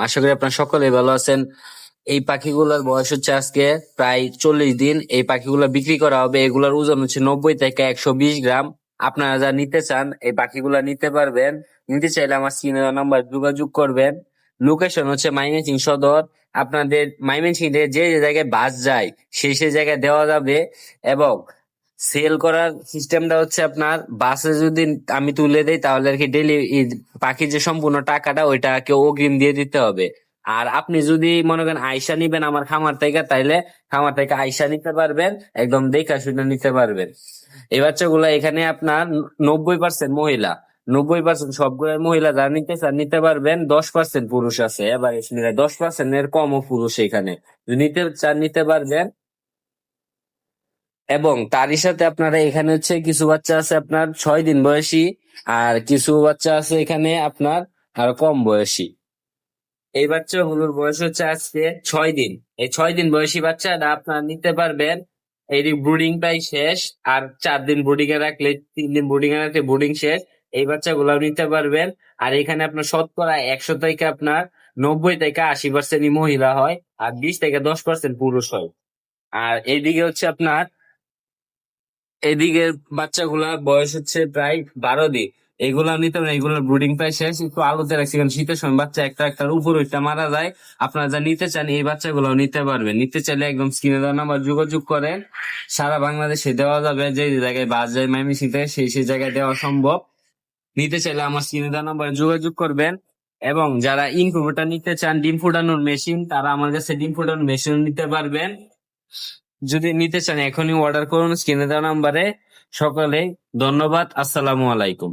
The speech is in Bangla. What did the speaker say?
আশা করি আপনারা সকলেই ভালো আছেন। এই পাখিগুলোর বয়স হচ্ছে আজকে প্রায় 40 দিন। এই পাখিগুলো বিক্রি করা হবে। এগুলোর ওজন হচ্ছে 90 থেকে 120 গ্রাম। আপনারা যা নিতে চান এই পাখিগুলো নিতে পারবেন। নিতে চাইলে আমার স্ক্রিনে দেওয়া নাম্বার যোগাযোগ করবেন। লোকেশন হচ্ছে ময়মনসিংহ সদর। আপনাদের ময়মনসিংহ থেকে যে যে জায়গায় বাস যায় সেই জায়গায় দেওয়া যাবে। এবং সেল করার সিস্টেমটা হচ্ছে আপনার বাসে যদি আমি তুলে দেই তাহলে আর কি পাখির যে সম্পূর্ণ টাকাটা ওইটাকে অগ্রিম দিয়ে দিতে হবে। আর আপনি যদি মনে করেন আইসা নিবেন আমার খামার থেকে, তাইলে খামার থেকে আইসা নিতে পারবেন, একদম দেখা শুনে নিতে পারবেন। এই বাচ্চাগুলো এখানে আপনার 90% মহিলা। 90% সবগুলোর মহিলা যারা নিতে চান নিতে পারবেন। 10% পুরুষ আছে, এবার 10% এর কমও পুরুষ এখানে। যদি নিতে চান নিতে পারবেন। এবং তারই সাথে আপনারা এখানে হচ্ছে কিছু বাচ্চা আছে আপনার 6 দিন বয়সী, আর কিছু বাচ্চা আছে এখানে আপনার আরো কম বয়সী। এই বাচ্চাগুলোর বয়স হচ্ছে আজকে 6 দিন। এই 6 দিন বয়সী বাচ্চাটা আপনারা নিতে পারবেন। এই ব্রুডিং টাই শেষ, আর 4 দিন ব্রুডিং এ রাখলে 3 দিন ব্রুডিং এ রাখলে ব্রুডিং শেষ। এই বাচ্চাগুলো নিতে পারবেন। আর এখানে আপনার শতকরা 100 থেকে আপনার 90 থেকে 80% মহিলা হয়, আর 20 থেকে 10% পুরুষ হয়। আর এইদিকে হচ্ছে আপনার এদিকে বাচ্চাগুলা বয়স হচ্ছে প্রায় 12 দিন। এগুলা নিতে পারেন, এগুলোর ব্রুডিং প্রায় শেষ, একটু আলোতে রাখছি কারণ শীতের সময় বাচ্চা একটা একটার উপর ওইটা মারা যায়। আপনারা যা নিতে চান এই বাচ্চাগুলো নিতে পারবেন। নিতে চাইলে একদম স্ক্রিনে দেওয়া নাম্বার যোগাযোগ করেন। সারা বাংলাদেশে দেওয়া যাবে, যে যে জায়গায় বাস যায় ময়মনসিংহ থেকে সেই জায়গায় দেওয়া সম্ভব। নিতে চাইলে আমার স্ক্রিনে দেওয়া নাম্বার যোগাযোগ করবেন। এবং যারা ইনকিউবেটর নিতে চান, ডিম ফুটানোর মেশিন, তারা আমার কাছে ডিম ফুটানোর মেশিন নিতে পারবেন। যদি নিতে চান এখনই অর্ডার করুন স্ক্রিনে দেওয়া নাম্বারে। সকলে ধন্যবাদ। আসসালামু আলাইকুম।